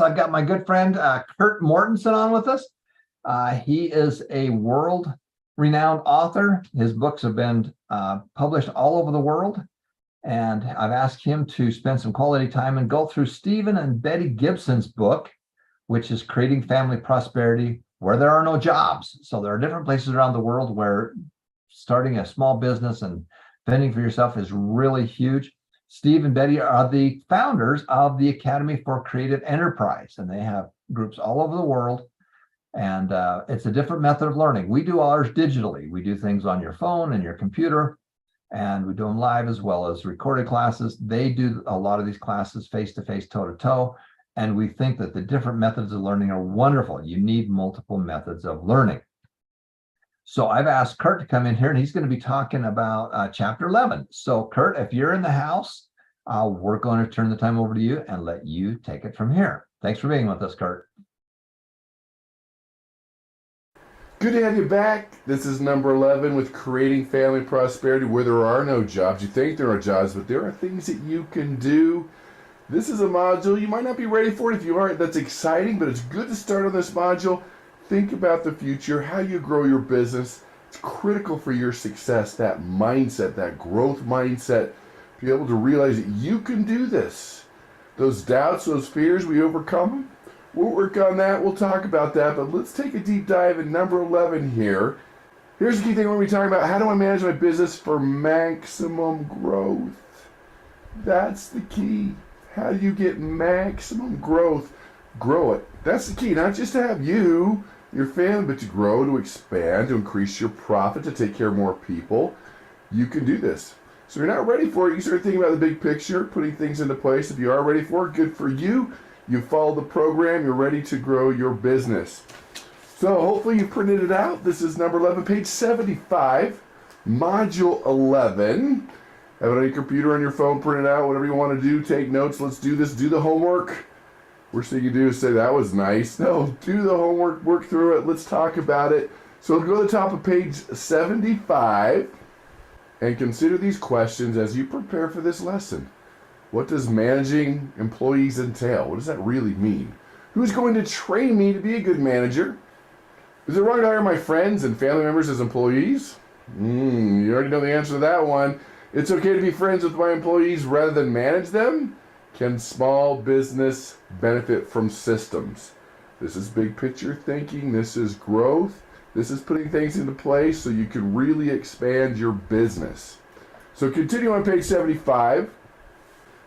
us. I've got my good friend Kurt Mortensen on with us. He is a world-renowned author. His books have been published all over the world. And I've asked him to spend some quality time and go through Stephen and Betty Gibson's book, which is Creating Family Prosperity Where There Are No Jobs. So there are different places around the world where starting a small business and fending for yourself is really huge. Steve and Betty are the founders of the Academy for Creative Enterprise, and they have groups all over the world. And it's a different method of learning. We do ours digitally. We do things on your phone and your computer, and we do them live as well as recorded classes. They do a lot of these classes face-to-face, toe-to-toe. And we think that the different methods of learning are wonderful. You need multiple methods of learning. So I've asked Kurt to come in here, and he's going to be talking about chapter 11. So Kurt, if you're in the house, we're going to turn the time over to you and let you take it from here. Thanks for being with us, Kurt. Good to have you back. This is number 11 with Creating Family Prosperity Where There Are No Jobs. You think there are jobs, but there are things that you can do. This is a module. You might not be ready for it. If you aren't, that's exciting, but it's good to start on this module. Think about the future, how you grow your business. It's critical for your success, that mindset, that growth mindset, be able to realize that you can do this. Those doubts, those fears, we overcome them. We'll work on that. We'll talk about that, but let's take a deep dive in number 11 here. Here's the key thing we're going to be talking about. How do I manage my business for maximum growth? That's the key. How do you get maximum growth? Grow it. That's the key. Not just to have you, your family, but to grow, to expand, to increase your profit, to take care of more people. You can do this. So if you're not ready for it, you start thinking about the big picture, putting things into place. If you are ready for it, good for you. You follow the program. You're ready to grow your business. So hopefully you printed it out. This is number 11, page 75, module 11. Have it on your computer, on your phone, print it out, whatever you want to do. Take notes. Let's do this. Do the homework. Worst thing you do is say, that was nice. No, do the homework. Work through it. Let's talk about it. So go to the top of page 75 and consider these questions as you prepare for this lesson. What does managing employees entail? What does that really mean? Who's going to train me to be a good manager? Is it wrong to hire my friends and family members as employees? You already know the answer to that one. It's okay to be friends with my employees rather than manage them? Can small business benefit from systems? This is big picture thinking. This is growth. This is putting things into place so you can really expand your business. So continue on page 75.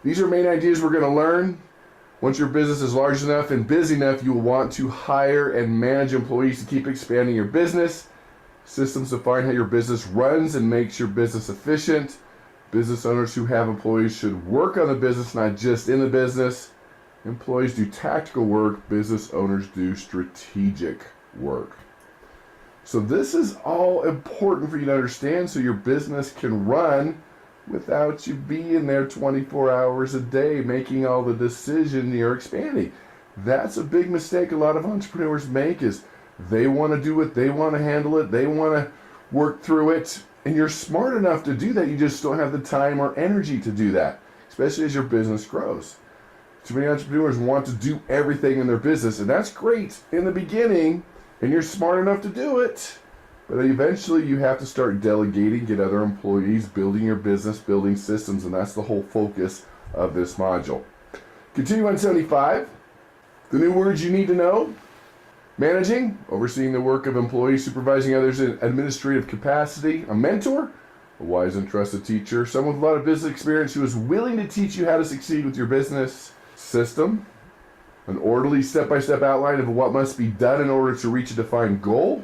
These are main ideas we're going to learn. Once your business is large enough and busy enough, you will want to hire and manage employees to keep expanding your business. Systems define how your business runs and makes your business efficient. Business owners who have employees should work on the business, not just in the business. Employees do tactical work. Business owners do strategic work. So this is all important for you to understand so your business can run without you being there 24 hours a day making all the decisions you're expanding. That's a big mistake a lot of entrepreneurs make, is they want to do it, they want to handle it, they want to work through it. And you're smart enough to do that, you just don't have the time or energy to do that, especially as your business grows. Too many entrepreneurs want to do everything in their business, and that's great in the beginning, and you're smart enough to do it. But eventually you have to start delegating, get other employees, building your business, building systems, and that's the whole focus of this module. Continue on 75. The new words you need to know. Managing, overseeing the work of employees, supervising others in administrative capacity. A mentor, a wise and trusted teacher, someone with a lot of business experience who is willing to teach you how to succeed with your business. System, an orderly step-by-step outline of what must be done in order to reach a defined goal.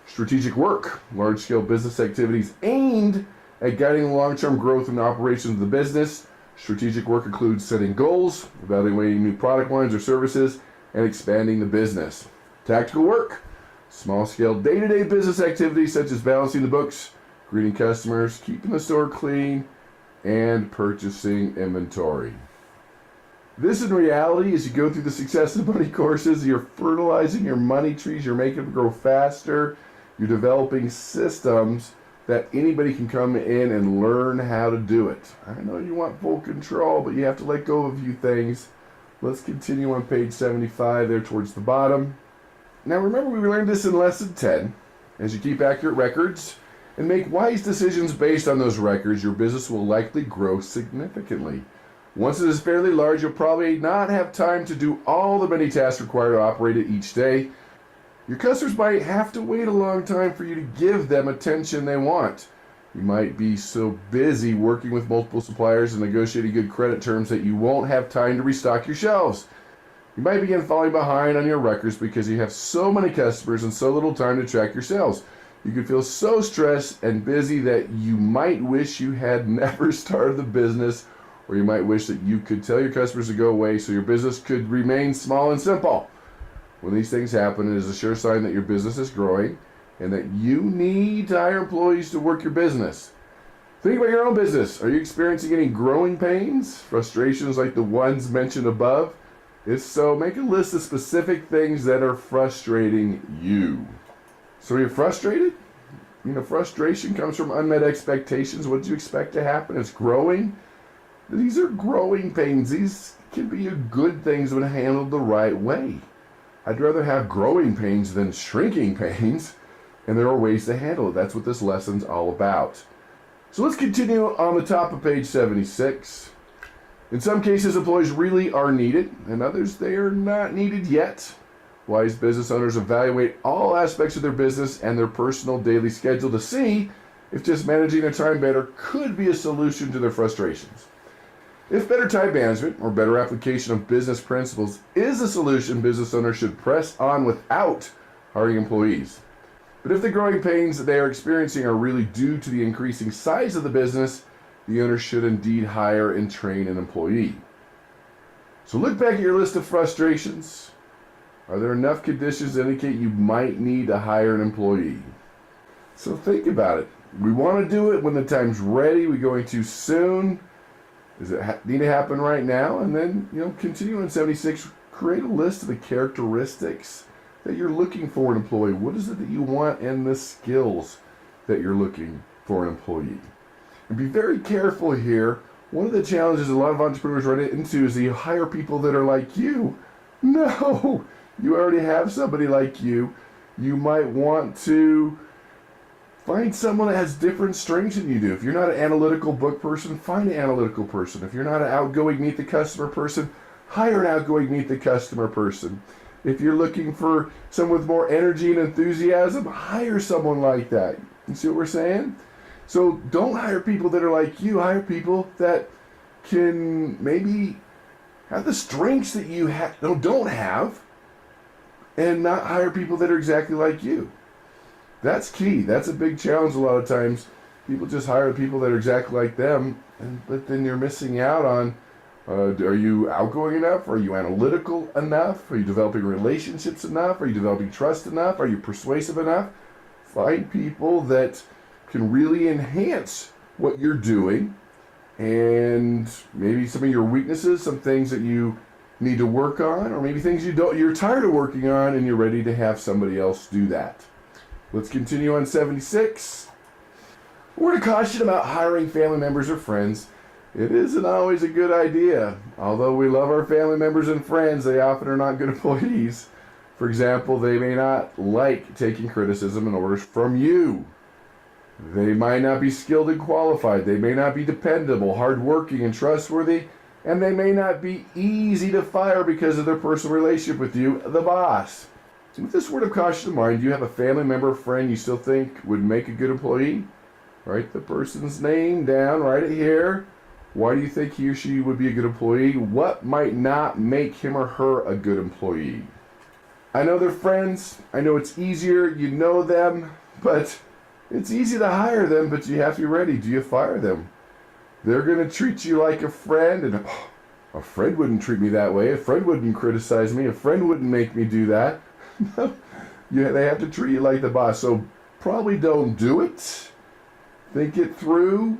Strategic work, large-scale business activities aimed at guiding the long-term growth and operations of the business. Strategic work includes setting goals, evaluating new product lines or services, and expanding the business. Tactical work, small-scale day-to-day business activities such as balancing the books, greeting customers, keeping the store clean, and purchasing inventory. This in reality, as you go through the Success and Money courses, you're fertilizing your money trees, you're making them grow faster, you're developing systems that anybody can come in and learn how to do it. I know you want full control, but you have to let go of a few things. Let's continue on page 75 there towards the bottom. Now remember, we learned this in lesson 10. As you keep accurate records and make wise decisions based on those records, your business will likely grow significantly. Once it is fairly large, you'll probably not have time to do all the many tasks required to operate it each day. Your customers might have to wait a long time for you to give them attention they want. You might be so busy working with multiple suppliers and negotiating good credit terms that you won't have time to restock your shelves. You might begin falling behind on your records because you have so many customers and so little time to track your sales. You could feel so stressed and busy that you might wish you had never started the business, or you might wish that you could tell your customers to go away so your business could remain small and simple. When these things happen, it is a sure sign that your business is growing and that you need to hire employees to work your business. Think about your own business. Are you experiencing any growing pains, frustrations like the ones mentioned above? If so, make a list of specific things that are frustrating you. So you're frustrated? Frustration comes from unmet expectations. What did you expect to happen? It's growing. These are growing pains. These can be good things when handled the right way. I'd rather have growing pains than shrinking pains, and there are ways to handle it. That's what this lesson's all about. So let's continue on the top of page 76. In some cases, employees really are needed. In others, they are not needed yet. Wise business owners evaluate all aspects of their business and their personal daily schedule to see if just managing their time better could be a solution to their frustrations. If better time management or better application of business principles is a solution, business owners should press on without hiring employees. But if the growing pains that they are experiencing are really due to the increasing size of the business, the owner should indeed hire and train an employee. So look back at your list of frustrations. Are there enough conditions to indicate you might need to hire an employee? So think about it. We want to do it when the time's ready. We're going to soon. Does it need to happen right now? And then, continue on 76. Create a list of the characteristics that you're looking for an employee. What is it that you want and the skills that you're looking for an employee? And be very careful here. One of the challenges a lot of entrepreneurs run into is that you hire people that are like you. No, you already have somebody like you. You might want to find someone that has different strengths than you do. If you're not an analytical book person, find an analytical person. If you're not an outgoing meet the customer person, hire an outgoing meet the customer person. If you're looking for someone with more energy and enthusiasm, hire someone like that. You see what we're saying? So don't hire people that are like you. Hire people that can maybe have the strengths that you don't have, and not hire people that are exactly like you. That's key. That's a big challenge a lot of times. People just hire people that are exactly like them, but then you're missing out on, are you outgoing enough? Are you analytical enough? Are you developing relationships enough? Are you developing trust enough? Are you persuasive enough? Find people that can really enhance what you're doing, and maybe some of your weaknesses, some things that you need to work on, or maybe things you're tired of working on and you're ready to have somebody else do that. Let's continue on 76. Word of caution about hiring family members or friends. It isn't always a good idea. Although we love our family members and friends, they often are not good employees. For example, they may not like taking criticism and orders from you. They might not be skilled and qualified. They may not be dependable, hardworking, and trustworthy. And they may not be easy to fire because of their personal relationship with you, the boss. With this word of caution in mind, do you have a family member or friend you still think would make a good employee? Write the person's name down, write it here. Why do you think he or she would be a good employee? What might not make him or her a good employee? I know they're friends. I know it's easier. You know them. But it's easy to hire them, but you have to be ready. Do you fire them? They're going to treat you like a friend, and a friend wouldn't treat me that way. A friend wouldn't criticize me. A friend wouldn't make me do that. They have to treat you like the boss. So probably don't do it. Think it through.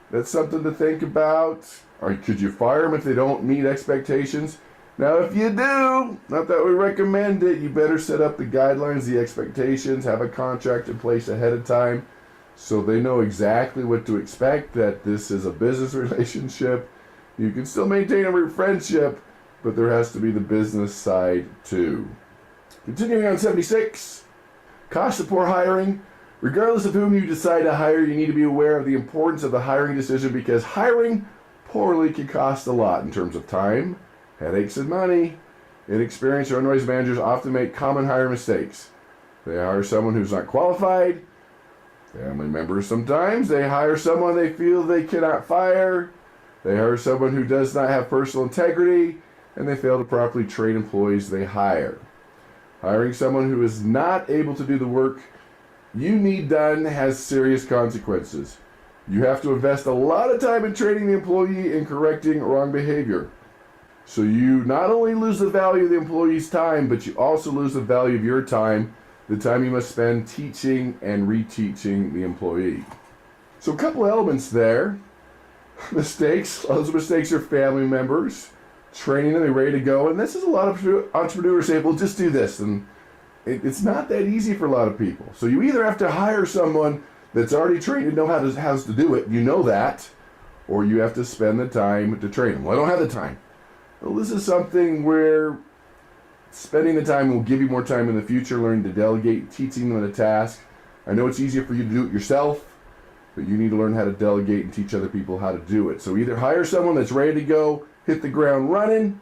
That's something to think about. Or could you fire them if they don't meet expectations? Now, if you do, not that we recommend it, you better set up the guidelines, the expectations, have a contract in place ahead of time so they know exactly what to expect, that this is a business relationship. You can still maintain a friendship, but there has to be the business side too. Continuing on 76, cost of poor hiring. Regardless of whom you decide to hire, you need to be aware of the importance of the hiring decision, because hiring poorly can cost a lot in terms of time, headaches, and money. Inexperienced or unwise managers often make common hire mistakes. They hire someone who's not qualified. Family members sometimes. They hire someone they feel they cannot fire. They hire someone who does not have personal integrity, and they fail to properly train employees they hire. Hiring someone who is not able to do the work you need done has serious consequences. You have to invest a lot of time in training the employee and correcting wrong behavior. So you not only lose the value of the employee's time, but you also lose the value of your time, the time you must spend teaching and reteaching the employee. So a couple elements there. Mistakes. Those mistakes are family members. Training them, they're ready to go. And this is a lot of entrepreneurs say, well, just do this. And it's not that easy for a lot of people. So you either have to hire someone that's already trained and know how to do it, you know that, or you have to spend the time to train them. Well, I don't have the time. Well, this is something where spending the time will give you more time in the future, learning to delegate, teaching them the task. I know it's easier for you to do it yourself, but you need to learn how to delegate and teach other people how to do it. So either hire someone that's ready to go, hit the ground running,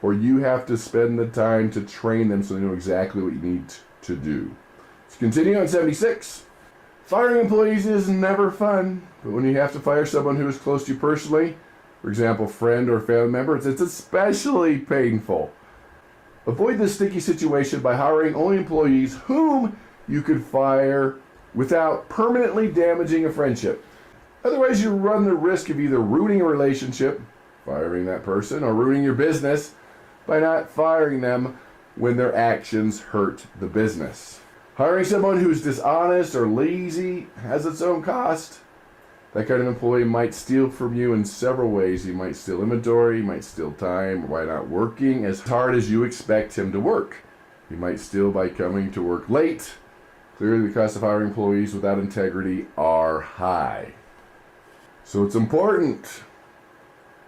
or you have to spend the time to train them so they know exactly what you need to do. Let's continue on 76. Firing employees is never fun, but when you have to fire someone who is close to you personally, for example, friend or family member, it's especially painful. Avoid this sticky situation by hiring only employees whom you could fire without permanently damaging a friendship. Otherwise, you run the risk of either ruining a relationship, firing that person, or ruining your business by not firing them when their actions hurt the business. Hiring someone who's dishonest or lazy has its own cost. That kind of employee might steal from you in several ways. He might steal inventory, he might steal time by not working as hard as you expect him to work. He might steal by coming to work late. Clearly, the cost of hiring employees without integrity are high. So it's important.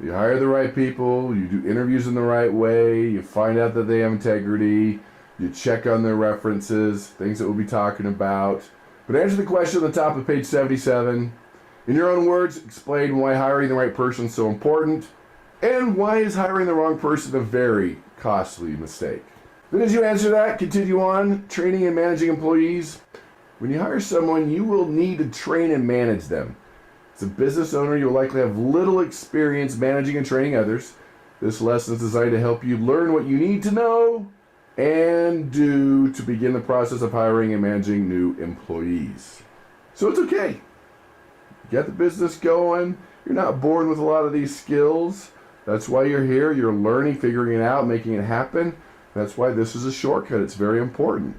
You hire the right people, you do interviews in the right way, you find out that they have integrity, you check on their references, things that we'll be talking about. But answer the question on the top of page 77. In your own words, explain why hiring the right person is so important, and why is hiring the wrong person a very costly mistake. Then as you answer that, continue on. Training and managing employees. When you hire someone, you will need to train and manage them. As a business owner, you'll likely have little experience managing and training others. This lesson is designed to help you learn what you need to know and do to begin the process of hiring and managing new employees. So it's okay. Get the business going. You're not born with a lot of these skills. That's why you're here. You're learning, figuring it out, making it happen. That's why this is a shortcut. It's very important.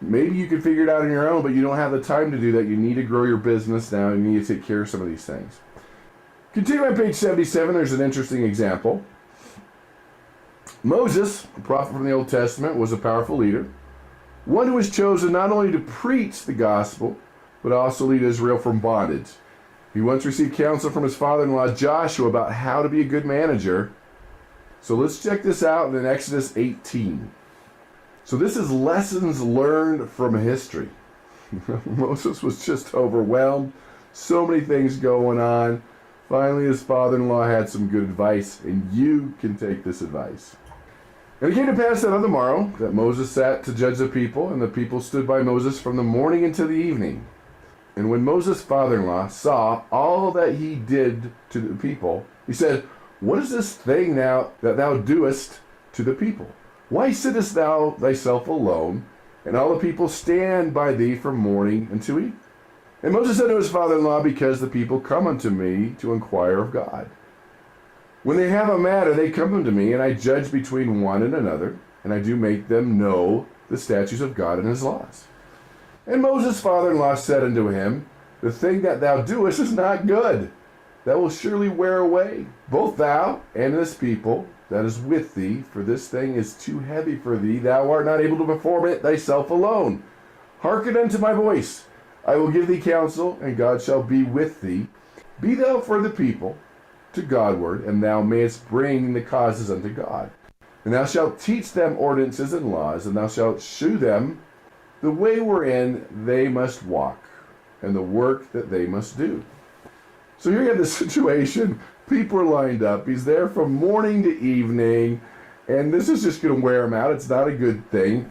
Maybe you can figure it out on your own, but you don't have the time to do that. You need to grow your business now. You need to take care of some of these things. Continuing on page 77, there's an interesting example. Moses, a prophet from the Old Testament, was a powerful leader. One who was chosen not only to preach the gospel, but also lead Israel from bondage. He once received counsel from his father-in-law Joshua about how to be a good manager. So let's check this out in Exodus 18. So this is lessons learned from history. Moses was just overwhelmed. So many things going on. Finally, his father-in-law had some good advice, and you can take this advice. And it came to pass that on the morrow that Moses sat to judge the people, and the people stood by Moses from the morning until the evening. And when Moses' father-in-law saw all that he did to the people, he said, "What is this thing now that thou doest to the people? Why sittest thou thyself alone, and all the people stand by thee from morning until evening?" And Moses said to his father-in-law, "Because the people come unto me to inquire of God. When they have a matter, they come unto me, and I judge between one and another, and I do make them know the statutes of God and his laws." And Moses' father-in-law said unto him, "The thing that thou doest is not good. That will surely wear away, both thou and this people that is with thee, for this thing is too heavy for thee. Thou art not able to perform it thyself alone. Hearken unto my voice. I will give thee counsel, and God shall be with thee. Be thou for the people to Godward, and thou mayest bring the causes unto God." And thou shalt teach them ordinances and laws, and thou shalt shew them the way wherein they must walk, and the work that they must do. So here you have the situation. People are lined up. He's there from morning to evening, and this is just going to wear him out. It's not a good thing.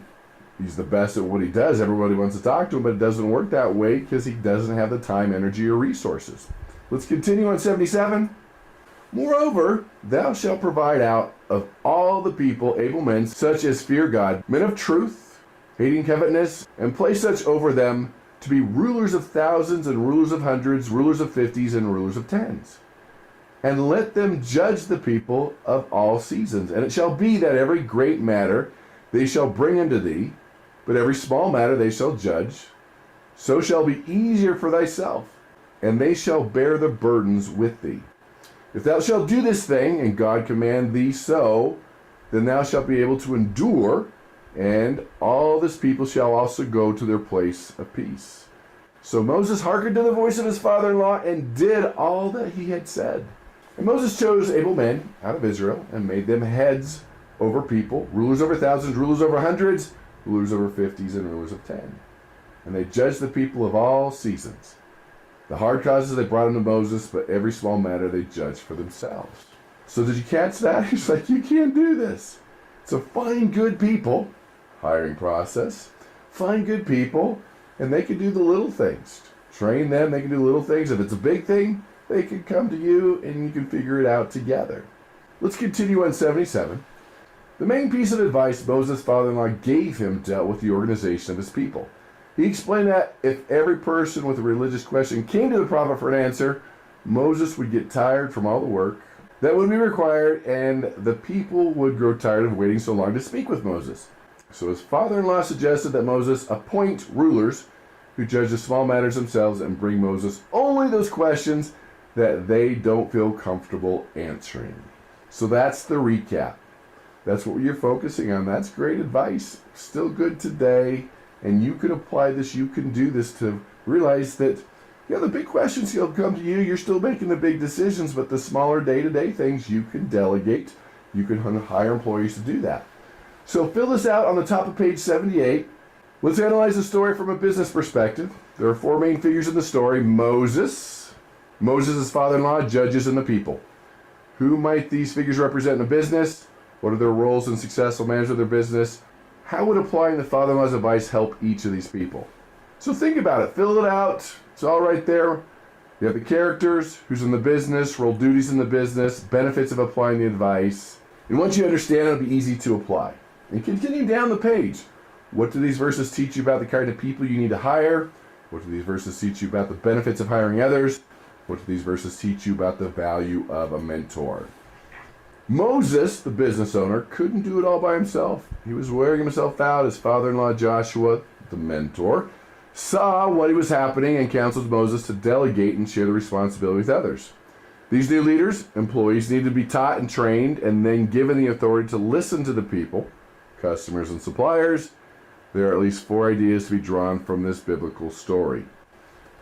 He's the best at what he does. Everybody wants to talk to him, but it doesn't work that way because he doesn't have the time, energy, or resources. Let's continue on 77. Moreover, thou shalt provide out of all the people able men, such as fear God, men of truth, hating covetousness, and place such over them to be rulers of thousands and rulers of hundreds, rulers of fifties and rulers of tens. And let them judge the people of all seasons. And it shall be that every great matter they shall bring unto thee, but every small matter they shall judge. So shall be easier for thyself, and they shall bear the burdens with thee. If thou shalt do this thing, and God command thee so, then thou shalt be able to endure, and all this people shall also go to their place of peace. So Moses hearkened to the voice of his father-in-law, and did all that he had said. And Moses chose able men out of Israel, and made them heads over people, rulers over thousands, rulers over hundreds, rulers over fifties, and rulers of 10. And they judged the people of all seasons. The hard causes they brought unto Moses, but every small matter they judged for themselves. So did you catch that? He's like, you can't do this. So find good people, hiring process, find good people, and they can do the little things. Train them, they can do little things. If it's a big thing, they can come to you and you can figure it out together. Let's continue on 77. The main piece of advice Moses' father-in-law gave him dealt with the organization of his people. He explained that if every person with a religious question came to the prophet for an answer, Moses would get tired from all the work that would be required, and the people would grow tired of waiting so long to speak with Moses. So his father-in-law suggested that Moses appoint rulers who judge the small matters themselves and bring Moses only those questions that they don't feel comfortable answering. So that's the recap. That's what you're focusing on. That's great advice. Still good today. And you can apply this, you can do this to realize that, the big questions will come to you. You're still making the big decisions, but the smaller day-to-day things you can delegate. You can hire employees to do that. So fill this out on the top of page 78. Let's analyze the story from a business perspective. There are 4 main figures in the story. Moses, Moses' father-in-law, judges, and the people. Who might these figures represent in a business? What are their roles in successful management of their business? How would applying the father-in-law's advice help each of these people? So think about it. Fill it out. It's all right there. You have the characters, who's in the business, role duties in the business, benefits of applying the advice. And once you understand, it'll be easy to apply. And continue down the page. What do these verses teach you about the kind of people you need to hire? What do these verses teach you about the benefits of hiring others? What do these verses teach you about the value of a mentor? Moses, the business owner, couldn't do it all by himself. He was wearing himself out. His father-in-law Joshua, the mentor, saw what was happening and counseled Moses to delegate and share the responsibility with others. These new leaders, employees, needed to be taught and trained and then given the authority to listen to the people, customers and suppliers. There are at least 4 ideas to be drawn from this biblical story.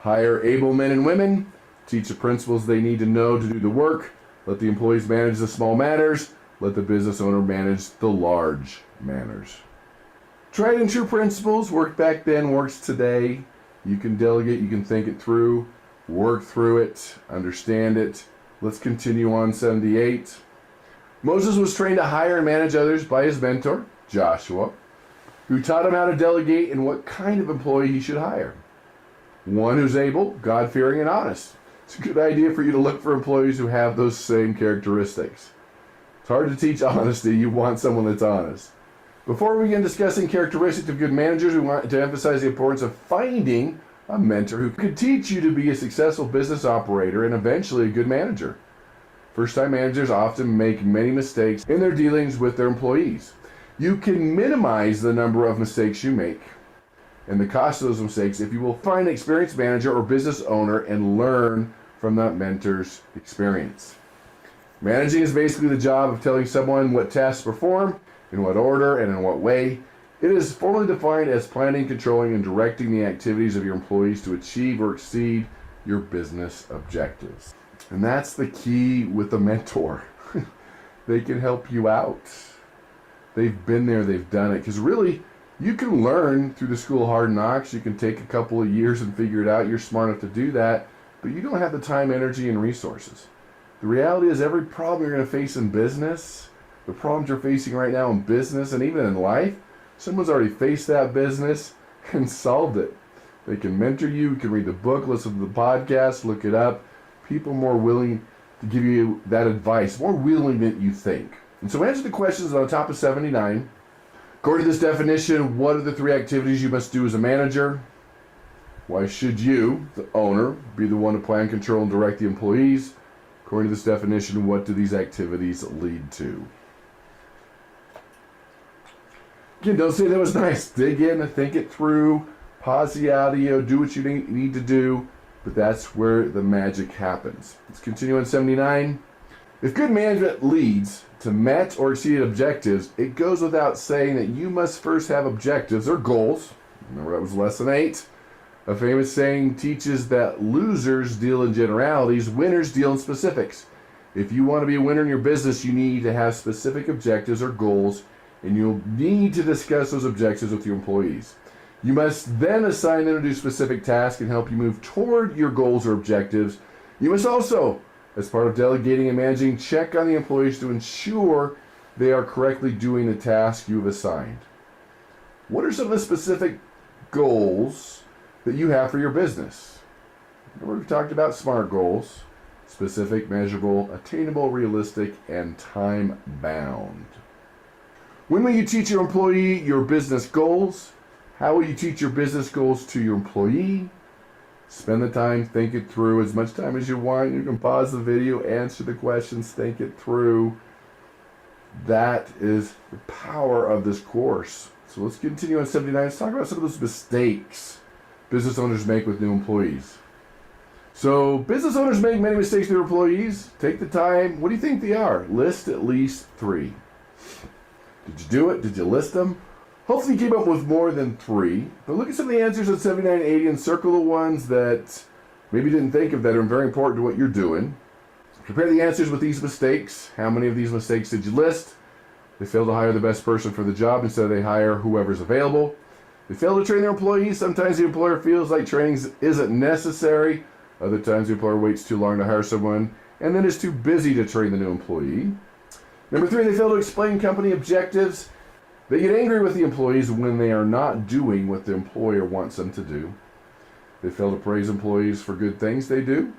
Hire able men and women, teach the principles they need to know to do the work. Let the employees manage the small matters. Let the business owner manage the large matters. Tried and true principles worked back then, works today. You can delegate, you can think it through, work through it, understand it. Let's continue on 78. Moses was trained to hire and manage others by his mentor, Joshua, who taught him how to delegate and what kind of employee he should hire. One who's able, God-fearing, and honest. It's a good idea for you to look for employees who have those same characteristics. It's hard to teach honesty. You want someone that's honest. Before we begin discussing characteristics of good managers, we want to emphasize the importance of finding a mentor who could teach you to be a successful business operator and eventually a good manager. First-time managers often make many mistakes in their dealings with their employees. You can minimize the number of mistakes you make and the cost of those mistakes if you will find an experienced manager or business owner and learn from that mentor's experience. Managing is basically the job of telling someone what tasks to perform, in what order, and in what way. It is formally defined as planning, controlling, and directing the activities of your employees to achieve or exceed your business objectives. And that's the key with a mentor. They can help you out. They've been there, they've done it. Because really, you can learn through the school of hard knocks. You can take a couple of years and figure it out. You're smart enough to do that, but you don't have the time, energy, and resources. The reality is every problem you're going to face in business, the problems you're facing right now in business and even in life, someone's already faced that business and solved it. They can mentor you, you can read the book, listen to the podcast, look it up. People are more willing to give you that advice, more willing than you think. And so answer the questions on the top of 79. According to this definition, what are the 3 activities you must do as a manager? Why should you, the owner, be the one to plan, control, and direct the employees? According to this definition, what do these activities lead to? Again, don't say that was nice. Dig in and think it through. Pause the audio. Do what you need to do. But that's where the magic happens. Let's continue on 79. If good management leads to met or exceeded objectives, it goes without saying that you must first have objectives or goals. Remember, that was lesson 8. A famous saying teaches that losers deal in generalities, winners deal in specifics. If you want to be a winner in your business, you need to have specific objectives or goals, and you'll need to discuss those objectives with your employees. You must then assign them to do specific tasks and help you move toward your goals or objectives. You must also, as part of delegating and managing, check on the employees to ensure they are correctly doing the task you've assigned. What are some of the specific goals that you have for your business? Remember, we've talked about SMART goals: specific, measurable, attainable, realistic, and time-bound. When will you teach your employee your business goals? How will you teach your business goals to your employee? Spend the time, think it through, as much time as you want. You can pause the video, answer the questions, think it through. That is the power of this course. So let's continue on 79. Let's talk about some of those mistakes business owners make with new employees. So business owners make many mistakes with their employees. Take the time. What do you think they are? List at least 3. Did you do it? Did you list them? Hopefully you came up with more than 3. But look at some of the answers at 79 and 80 and circle the ones that maybe you didn't think of that are very important to what you're doing. Compare the answers with these mistakes. How many of these mistakes did you list? They failed to hire the best person for the job. Instead, they hire whoever's available. They fail to train their employees. Sometimes the employer feels like training isn't necessary. Other times the employer waits too long to hire someone and then is too busy to train the new employee. Number 3, they fail to explain company objectives. They get angry with the employees when they are not doing what the employer wants them to do. They fail to praise employees for good things they do.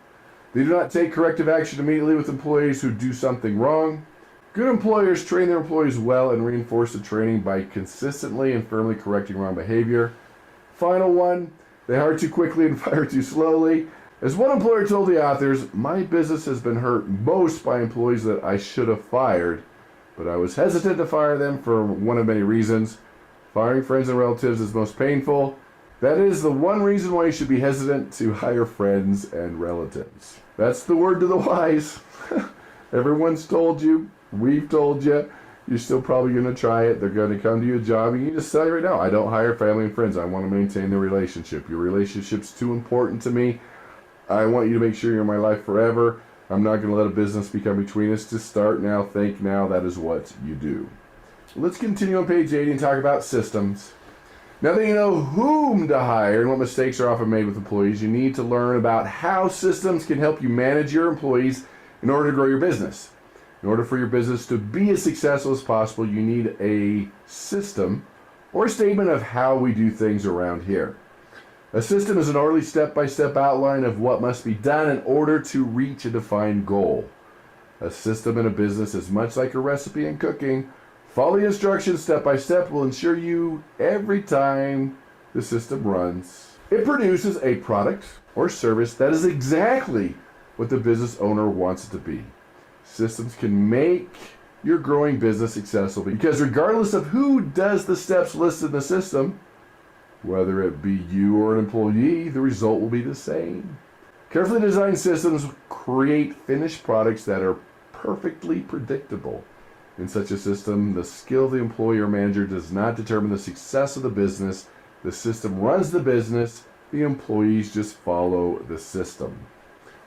They do not take corrective action immediately with employees who do something wrong. Good employers train their employees well and reinforce the training by consistently and firmly correcting wrong behavior. Final one, they hire too quickly and fire too slowly. As one employer told the authors, "My business has been hurt most by employees that I should have fired, but I was hesitant to fire them for one of many reasons. Firing friends and relatives is most painful. That is the one reason why you should be hesitant to hire friends and relatives." That's the word to the wise. Everyone's told you. We've told you. You're still probably going to try it. They're going to come to you a job. You can just say right now, I don't hire family and friends. I want to maintain the relationship. Your relationship's too important to me. I want you to make sure you're in my life forever. I'm not going to let a business become between us. Just start now, think now. That is what you do. Let's continue on page 80 and talk about systems. Now that you know whom to hire and what mistakes are often made with employees, you need to learn about how systems can help you manage your employees in order to grow your business. In order for your business to be as successful as possible, you need a system or a statement of how we do things around here. A system is an orderly step-by-step outline of what must be done in order to reach a defined goal. A system in a business is much like a recipe in cooking. Follow the instructions step by step will ensure you every time the system runs, it produces a product or service that is exactly what the business owner wants it to be. Systems can make your growing business successful because regardless of who does the steps listed in the system, whether it be you or an employee, the result will be the same. Carefully designed systems create finished products that are perfectly predictable. In such a system, the skill of the employee or manager does not determine the success of the business. The system runs the business. The employees just follow the system.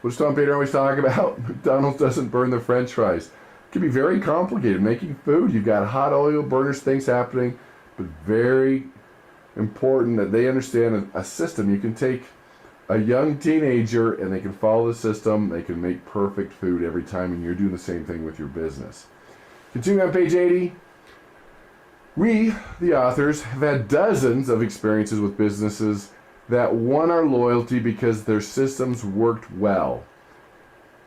What does Tom Peter always talk about? McDonald's doesn't burn the French fries. It can be very complicated. Making food, you've got hot oil burners, things happening, but very important that they understand a system. You can take a young teenager and they can follow the system. They can make perfect food every time, and you're doing the same thing with your business. Continuing on page 80, we, the authors, have had dozens of experiences with businesses that won our loyalty because their systems worked well.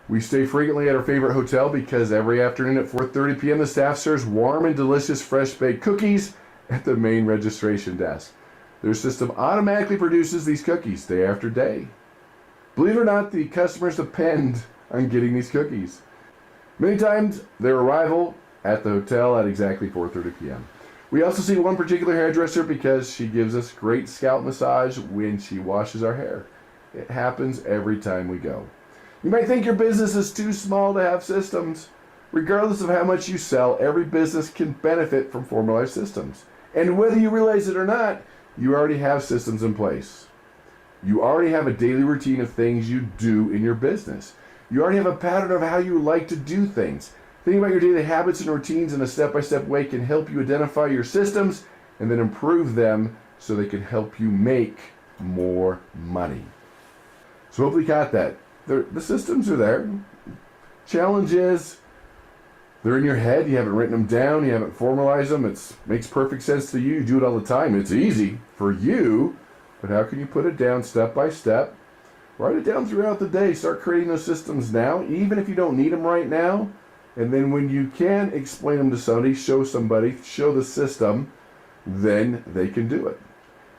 We stay frequently at our favorite hotel because every afternoon at 4:30 p.m. the staff serves warm and delicious fresh baked cookies at the main registration desk. Their system automatically produces these cookies day after day. Believe it or not, the customers depend on getting these cookies. Many times, their arrival at the hotel at exactly 4:30 p.m. We also see one particular hairdresser because she gives us great scalp massage when she washes our hair. It happens every time we go. You might think your business is too small to have systems. Regardless of how much you sell, every business can benefit from formalized systems. And whether you realize it or not, you already have systems in place. You already have a daily routine of things you do in your business. You already have a pattern of how you like to do things. Thinking about your daily habits and routines in a step-by-step way can help you identify your systems and then improve them so they can help you make more money. So hopefully you got that. The systems are there. Challenge is they're in your head. You haven't written them down. You haven't formalized them. It makes perfect sense to you. You do it all the time. It's easy for you, but how can you put it down step by step? Write it down throughout the day. Start creating those systems now, even if you don't need them right now. And then when you can explain them to somebody, show the system, then they can do it.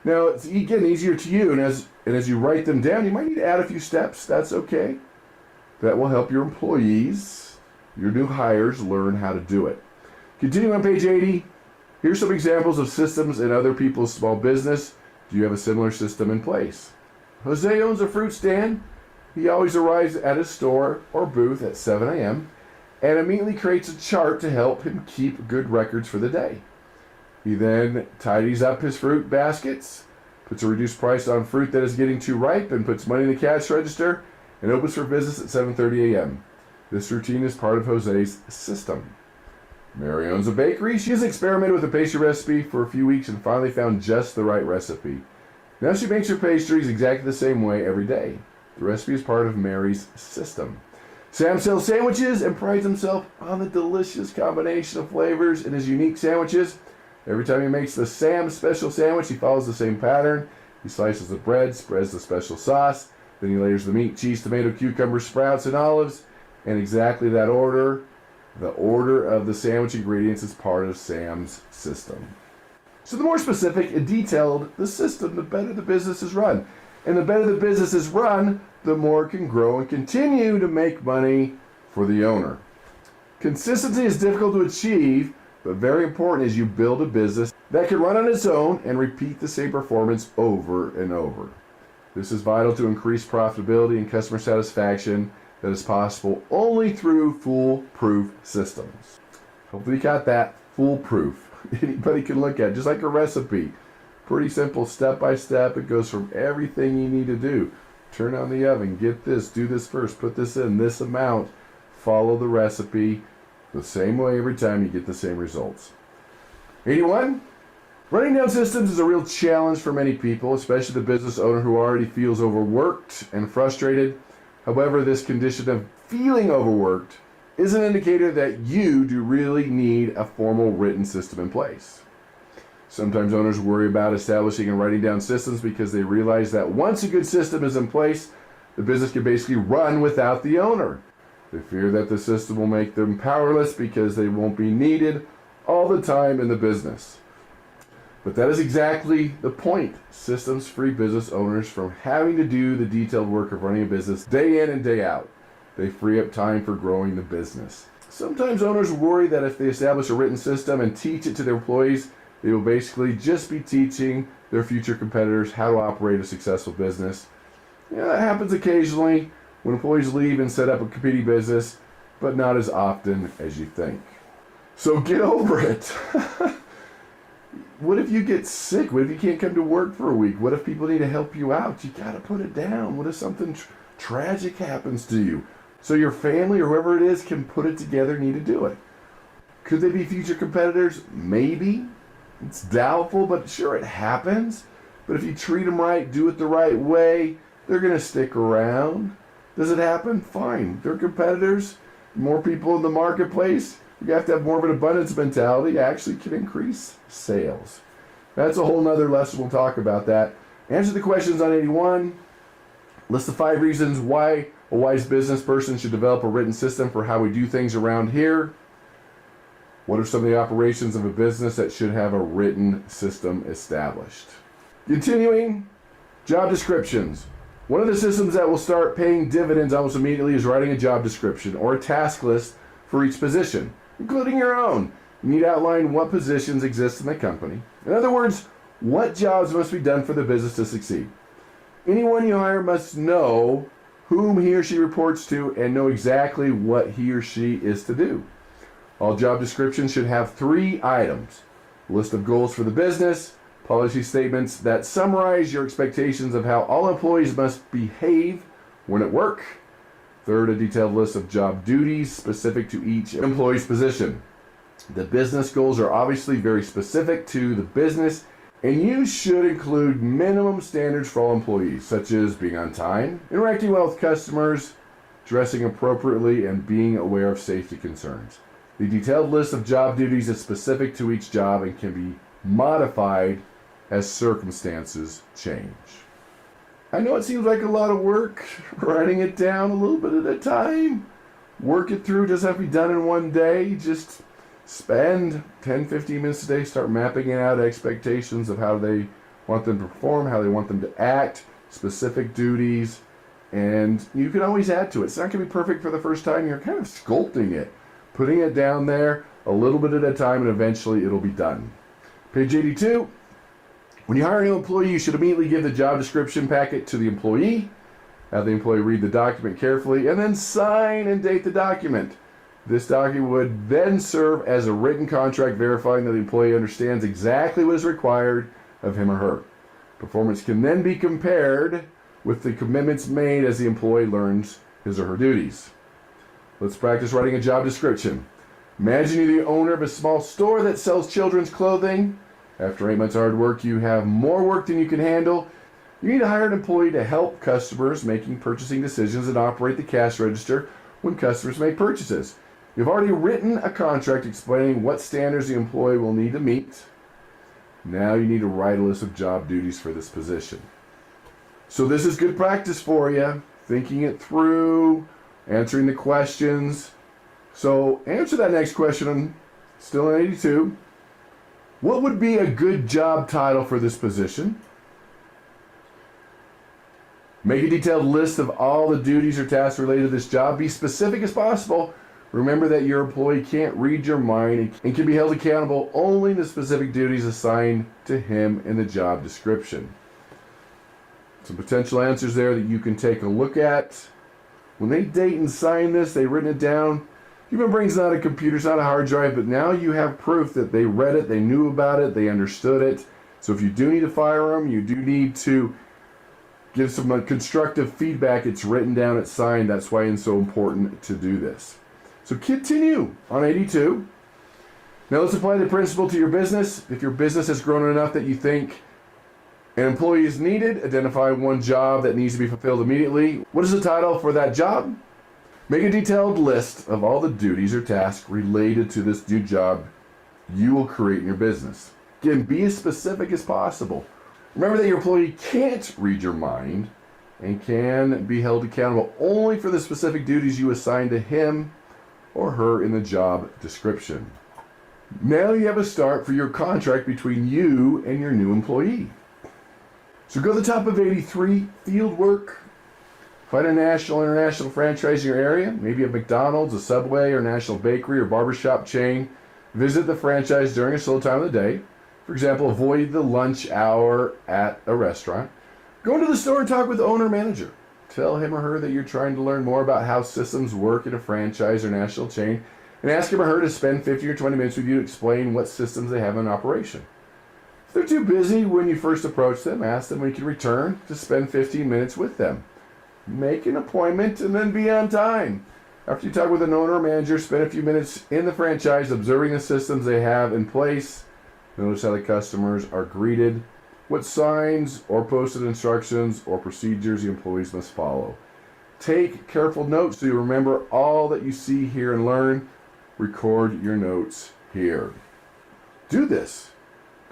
Now, it's getting easier to you, and as you write them down, you might need to add a few steps. That's okay. That will help your employees, your new hires, learn how to do it. Continuing on page 80, here's some examples of systems in other people's small business. Do you have a similar system in place? Jose owns a fruit stand. He always arrives at his store or booth at 7 a.m. and immediately creates a chart to help him keep good records for the day. He then tidies up his fruit baskets, puts a reduced price on fruit that is getting too ripe, and puts money in the cash register, and opens for business at 7:30 a.m. This routine is part of Jose's system. Mary owns a bakery. She has experimented with a pastry recipe for a few weeks and finally found just the right recipe. Now she makes her pastries exactly the same way every day. The recipe is part of Mary's system. Sam sells sandwiches and prides himself on the delicious combination of flavors in his unique sandwiches. Every time he makes the Sam special sandwich, he follows the same pattern. He slices the bread, spreads the special sauce, then he layers the meat, cheese, tomato, cucumber, sprouts, and olives. In exactly that order, the order of the sandwich ingredients is part of Sam's system. So the more specific and detailed the system, the better the business is run. And the better the business is run, the more it can grow and continue to make money for the owner. Consistency is difficult to achieve, but very important as you build a business that can run on its own and repeat the same performance over and over. This is vital to increase profitability and customer satisfaction that is possible only through foolproof systems. Hopefully you got that. Foolproof. Anybody can look at it, just like a recipe. Pretty simple, step by step. It goes from everything you need to do. Turn on the oven, get this, do this first, put this in, this amount, follow the recipe the same way every time, you get the same results. 81. Running down systems is a real challenge for many people, especially the business owner who already feels overworked and frustrated. However, this condition of feeling overworked is an indicator that you do really need a formal written system in place. Sometimes owners worry about establishing and writing down systems because they realize that once a good system is in place, the business can basically run without the owner. They fear that the system will make them powerless because they won't be needed all the time in the business. But that is exactly the point. Systems free business owners from having to do the detailed work of running a business day in and day out. They free up time for growing the business. Sometimes owners worry that if they establish a written system and teach it to their employees, they will basically just be teaching their future competitors how to operate a successful business. Yeah, that happens occasionally when employees leave and set up a competing business, but not as often as you think. So get over it. What if you get sick? What if you can't come to work for a week? What if people need to help you out? You got to put it down. What if something tragic happens to you? so your family or whoever it is can put it together and need to do it. Could they be future competitors? Maybe. It's doubtful, but sure, it happens. But if you treat them right, do it the right way, they're going to stick around. Does it happen? Fine. They're competitors. More people in the marketplace. You have to have more of an abundance mentality. Actually can increase sales. That's a whole nother lesson. We'll talk about that. Answer the questions on 81. List the 5 reasons why a wise business person should develop a written system for how we do things around here. What are some of the operations of a business that should have a written system established? Continuing, job descriptions. One of the systems that will start paying dividends almost immediately is writing a job description or a task list for each position, including your own. You need to outline what positions exist in the company. In other words, what jobs must be done for the business to succeed. Anyone you hire must know whom he or she reports to and know exactly what he or she is to do. All job descriptions should have 3 items: a list of goals for the business, policy statements that summarize your expectations of how all employees must behave when at work. Third, a detailed list of job duties specific to each employee's position. The business goals are obviously very specific to the business, and you should include minimum standards for all employees, such as being on time, interacting well with customers, dressing appropriately, and being aware of safety concerns. The detailed list of job duties is specific to each job and can be modified as circumstances change. I know it seems like a lot of work, writing it down a little bit at a time. Work it through, doesn't have to be done in one day. Just spend 10-15 minutes a day, start mapping out expectations of how they want them to perform, how they want them to act, specific duties, and you can always add to it. It's not going to be perfect for the first time. You're kind of sculpting it, putting it down there a little bit at a time, and eventually it'll be done. Page 82. When you hire a new employee, you should immediately give the job description packet to the employee, have the employee read the document carefully, and then sign and date the document. This document would then serve as a written contract verifying that the employee understands exactly what is required of him or her. Performance can then be compared with the commitments made as the employee learns his or her duties. Let's practice writing a job description. Imagine you're the owner of a small store that sells children's clothing. After 8 months of hard work, you have more work than you can handle. You need to hire an employee to help customers making purchasing decisions and operate the cash register when customers make purchases. You've already written a contract explaining what standards the employee will need to meet. Now you need to write a list of job duties for this position. So this is good practice for you, thinking it through, answering the questions. So answer that next question, still in 82. What would be a good job title for this position? Make a detailed list of all the duties or tasks related to this job. Be specific as possible. Remember that your employee can't read your mind and can be held accountable only to specific duties assigned to him in the job description. Some potential answers there that you can take a look at. When they date and sign this, they've written it down. Human brain's not a computer, it's not a hard drive, but now you have proof that they read it, they knew about it, they understood it. So if you do need to fire them, you do need to give some constructive feedback, it's written down, it's signed. That's why it's so important to do this. So continue on 82. Now let's apply the principle to your business. If your business has grown enough that you think an employee is needed, identify one job that needs to be fulfilled immediately. What is the title for that job? Make a detailed list of all the duties or tasks related to this new job you will create in your business. Again, be as specific as possible. Remember that your employee can't read your mind and can be held accountable only for the specific duties you assign to him or her in the job description. Now you have a start for your contract between you and your new employee. So go to the top of 83, field work. Find a national or international franchise in your area, maybe a McDonald's, a Subway, or national bakery or barbershop chain. Visit the franchise during a slow time of the day. For example, avoid the lunch hour at a restaurant. Go into the store and talk with the owner or manager. Tell him or her that you're trying to learn more about how systems work in a franchise or national chain, and ask him or her to spend 15 or 20 minutes with you to explain what systems they have in operation. If they're too busy when you first approach them, ask them when you can return to spend 15 minutes with them. Make an appointment and then be on time. After you talk with an owner or manager, spend a few minutes in the franchise observing the systems they have in place. Notice how the customers are greeted, what signs or posted instructions or procedures the employees must follow. Take careful notes so you remember all that you see, hear, and learn. Record your notes here. Do this.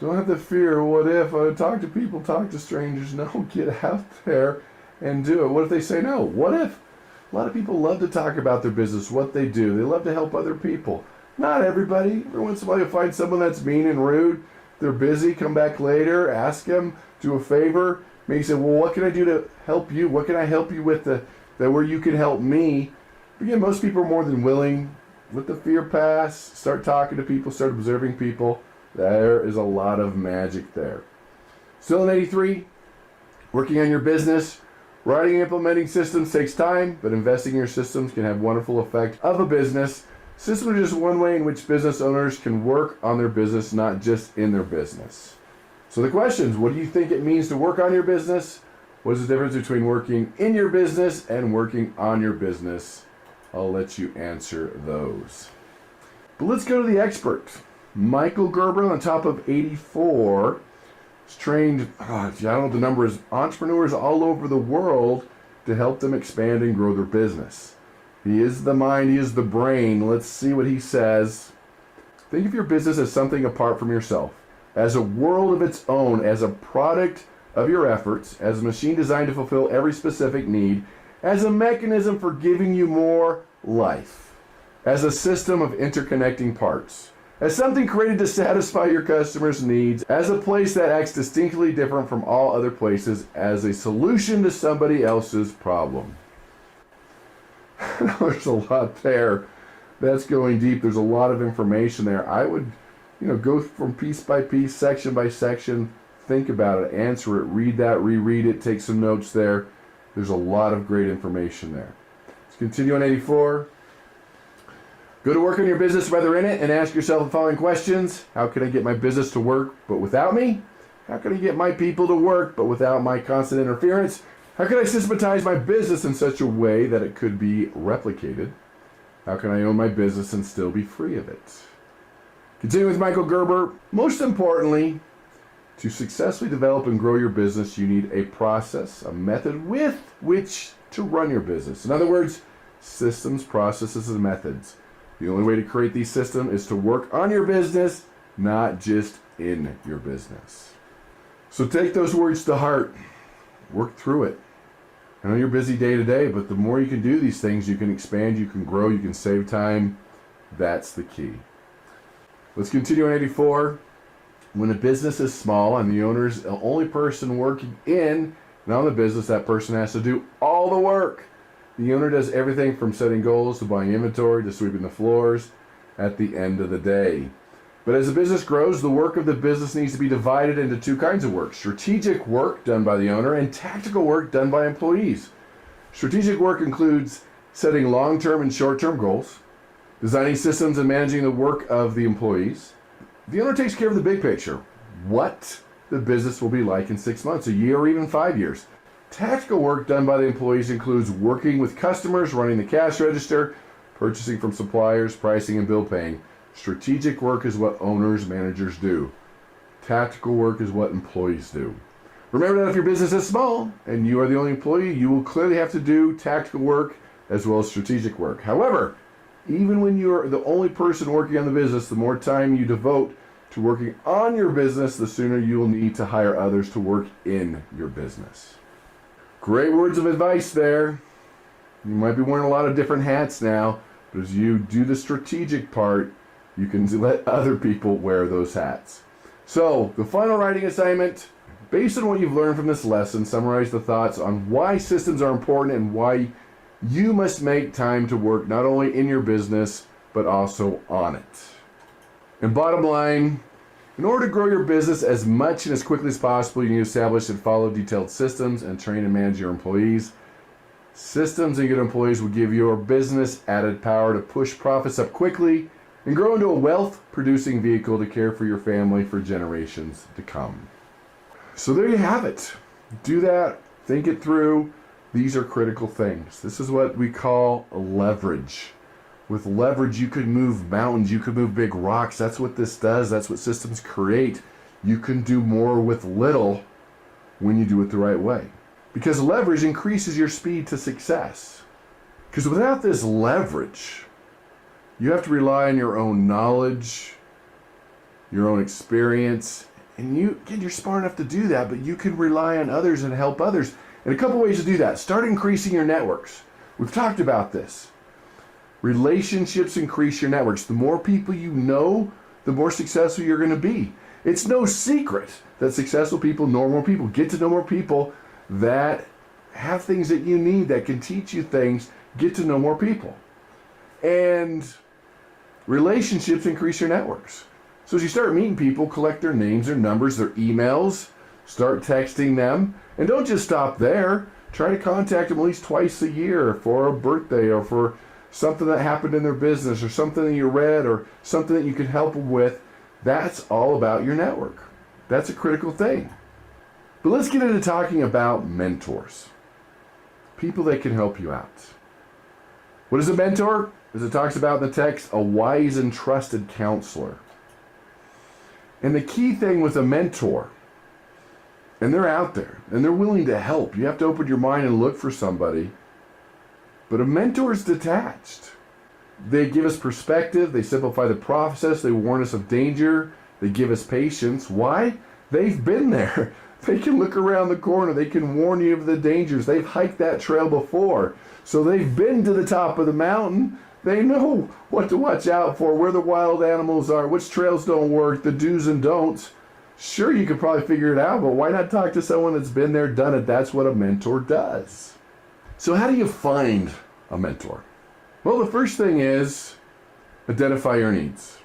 Don't have the fear, what if I talk to people, talk to strangers? No, get out there and do it. What if they say no? What if? A lot of people love to talk about their business, what they do. They love to help other people. Not everybody. Every once in a while you find someone that's mean and rude. They're busy, come back later, ask them, do a favor. Maybe say, well, what can I do to help you? What can I help you with that where you can help me? Again, most people are more than willing. Let the fear pass. Start talking to people, start observing people. There is a lot of magic there. Still in 83, working on your business. Writing and implementing systems takes time, but investing in your systems can have wonderful effect of a business. Systems are just one way in which business owners can work on their business, not just in their business. So the questions, what do you think it means to work on your business? What is the difference between working in your business and working on your business? I'll let you answer those. But let's go to the expert. Michael Gerber on the top of 84. Trained, I don't know what the number is, entrepreneurs all over the world to help them expand and grow their business. He is the mind, he is the brain. Let's see what he says. Think of your business as something apart from yourself, as a world of its own, as a product of your efforts, as a machine designed to fulfill every specific need, as a mechanism for giving you more life, as a system of interconnecting parts, as something created to satisfy your customers' needs, as a place that acts distinctly different from all other places, as a solution to somebody else's problem. There's a lot there. That's going deep. There's a lot of information there. I would, go from piece by piece, section by section, think about it, answer it, read that, reread it, take some notes there. There's a lot of great information there. Let's continue on 84. Go to work on your business, whether in it, and ask yourself the following questions. How can I get my business to work, but without me? How can I get my people to work, but without my constant interference? How can I systematize my business in such a way that it could be replicated? How can I own my business and still be free of it? Continue with Michael Gerber. Most importantly, to successfully develop and grow your business, you need a process, a method with which to run your business. In other words, systems, processes, and methods. The only way to create these systems is to work on your business, not just in your business. So take those words to heart. Work through it. I know you're busy day to day, but the more you can do these things, you can expand, you can grow, you can save time. That's the key. Let's continue on 84. When a business is small and the owner is the only person working in and on the business, that person has to do all the work. The owner does everything from setting goals to buying inventory to sweeping the floors at the end of the day. But as the business grows, the work of the business needs to be divided into two kinds of work. Strategic work done by the owner and tactical work done by employees. Strategic work includes setting long-term and short-term goals, designing systems and managing the work of the employees. The owner takes care of the big picture, what the business will be like in 6 months, a year, or even 5 years. Tactical work done by the employees includes working with customers, running the cash register, purchasing from suppliers, pricing, and bill paying. Strategic work is what owners, managers do. Tactical work is what employees do. Remember that if your business is small and you are the only employee, you will clearly have to do tactical work as well as strategic work. However, even when you are the only person working on the business, the more time you devote to working on your business, the sooner you will need to hire others to work in your business. Great words of advice there. You might be wearing a lot of different hats now, but as you do the strategic part, you can let other people wear those hats. So, the final writing assignment, based on what you've learned from this lesson, summarize the thoughts on why systems are important and why you must make time to work not only in your business, but also on it. And bottom line, in order to grow your business as much and as quickly as possible, you need to establish and follow detailed systems and train and manage your employees. Systems and good employees will give your business added power to push profits up quickly and grow into a wealth-producing vehicle to care for your family for generations to come. So there you have it. Do that, think it through, These are critical things. This is what we call leverage. With leverage, you could move mountains, you could move big rocks. That's what this does. That's what systems create. You can do more with little when you do it the right way. Because leverage increases your speed to success. Because without this leverage, you have to rely on your own knowledge, your own experience, and you're smart enough to do that, but you can rely on others and help others. And a couple ways to do that. Start increasing your networks. We've talked about this. Relationships increase your networks. The more people you know, the more successful you're going to be. It's no secret that successful people know more people. Get to know more people that have things that you need, that can teach you things. Get to know more people. And relationships increase your networks. So as you start meeting people, collect their names, their numbers, their emails, start texting them, and don't just stop there. Try to contact them at least twice a year for a birthday or for something that happened in their business or something that you read or something that you can help them with. That's all about your network. That's a critical thing. But let's get into talking about mentors. People that can help you out. What is a mentor? As it talks about in the text, a wise and trusted counselor. And the key thing with a mentor, and they're out there, and they're willing to help. You have to open your mind and look for somebody. But a mentor is detached. They give us perspective. They simplify the process. They warn us of danger. They give us patience. Why? They've been there. They can look around the corner. They can warn you of the dangers. They've hiked that trail before. So they've been to the top of the mountain. They know what to watch out for, where the wild animals are, which trails don't work, the do's and don'ts. Sure, you could probably figure it out, but why not talk to someone that's been there, done it? That's what a mentor does. So how do you find a mentor? Well, the first thing is identify your needs.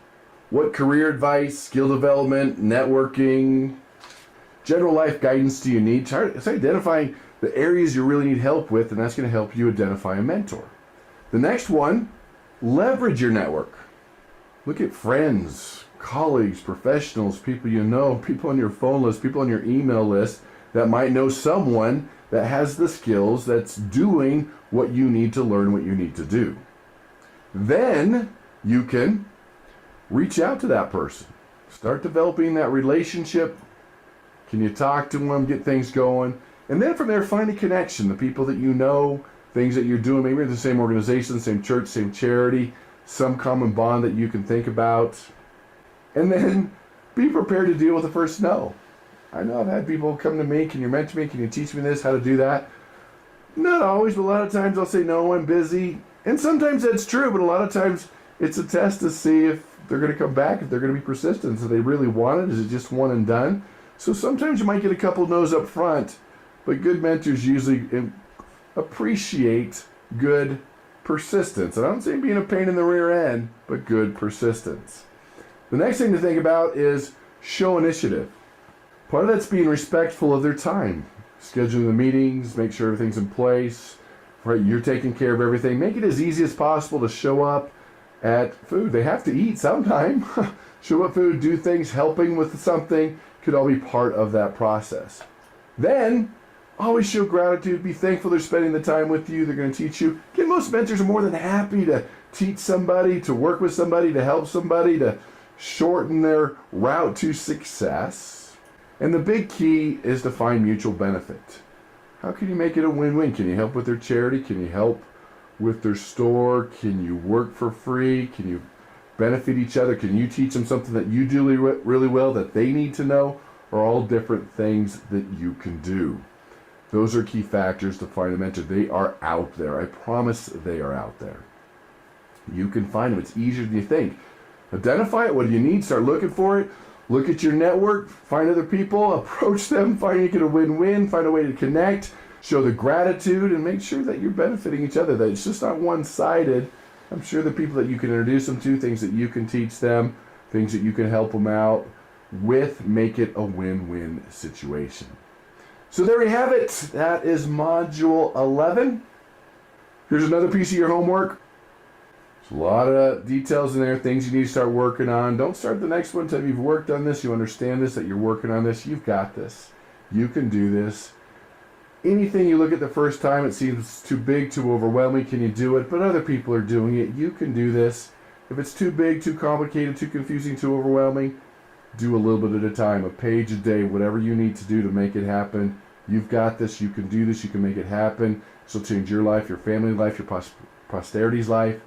What career advice, skill development, networking, general life guidance do you need? Start identifying the areas you really need help with, and that's going to help you identify a mentor. The next one, leverage your network. Look at friends, colleagues, professionals, people you know, people on your phone list, people on your email list that might know someone that has the skills, that's doing what you need to learn, what you need to do. Then you can reach out to that person. Start developing that relationship. Can you talk to them, get things going? And then from there, find a connection, the people that you know, things that you're doing, maybe in the same organization, same church, same charity, some common bond that you can think about. And then be prepared to deal with the first no. I know I've had people come to me, can you mentor me, can you teach me this, how to do that? Not always, but a lot of times I'll say, no, I'm busy. And sometimes that's true, but a lot of times it's a test to see if they're going to come back, if they're going to be persistent. So they really want it? Is it just one and done? So sometimes you might get a couple no's up front, but good mentors usually appreciate good persistence. And I'm not saying being a pain in the rear end, but good persistence. The next thing to think about is show initiative. Part of that's being respectful of their time. Scheduling the meetings, make sure everything's in place, right? You're taking care of everything. Make it as easy as possible to show up at food. They have to eat sometime. Show up food, do things, helping with something could all be part of that process. Then, always show gratitude. Be thankful they're spending the time with you. They're going to teach you. Again, most mentors are more than happy to teach somebody, to work with somebody, to help somebody, to shorten their route to success. And the big key is to find mutual benefit. How can you make it a win-win? Can you help with their charity? Can you help with their store? Can you work for free? Can you benefit each other? Can you teach them something that you do really well that they need to know? Are all different things that you can do. Those are key factors to find a mentor. They are out there. I promise they are out there. You can find them. It's easier than you think. Identify it. What do you need? Start looking for it. Look at your network. Find other people. Approach them. Find you get a win-win. Find a way to connect. Show the gratitude and make sure that you're benefiting each other. That it's just not one-sided. I'm sure the people that you can introduce them to, things that you can teach them, things that you can help them out with, make it a win-win situation. So there we have it. That is Module 11. Here's another piece of your homework. There's a lot of details in there, things you need to start working on. Don't start the next one until you've worked on this, you understand this, that you're working on this. You've got this. You can do this. anything you look at the first time, it seems too big, too overwhelming. Can you do it? But other people are doing it. You can do this. If it's too big, too complicated, too confusing, too overwhelming, do a little bit at a time, a page a day, whatever you need to do to make it happen. You've got this. You can do this. You can make it happen. So change your life, your family life, your posterity's life.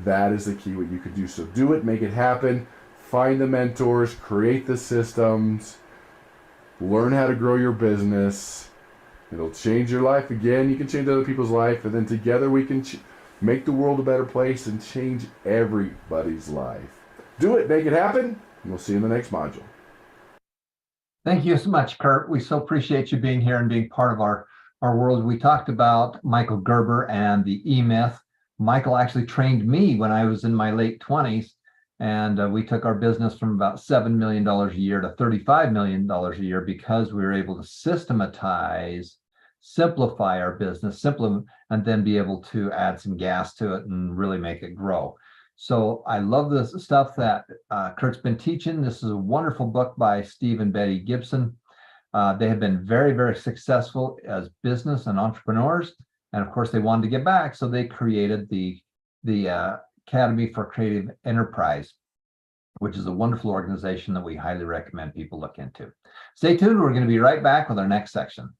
That is the key, what you can do. So do it, make it happen. Find the mentors, create the systems, learn how to grow your business. It'll change your life again. You can change other people's life, and then together we can make the world a better place and change everybody's life. Do it, make it happen, and we'll see you in the next module. Thank you so much, Kurt. We so appreciate you being here and being part of our world. We talked about Michael Gerber and the E-Myth. Michael actually trained me when I was in my late 20s, and we took our business from about $7 million a year to $35 million a year because we were able to systematize, simplify our business, and then be able to add some gas to it and really make it grow. So I love this stuff that Kurt's been teaching. This is a wonderful book by Steve and Betty Gibson. They have been very, very successful as business and entrepreneurs. And of course, they wanted to get back, so they created the Academy for Creative Enterprise, which is a wonderful organization that we highly recommend people look into. Stay tuned. We're going to be right back with our next section.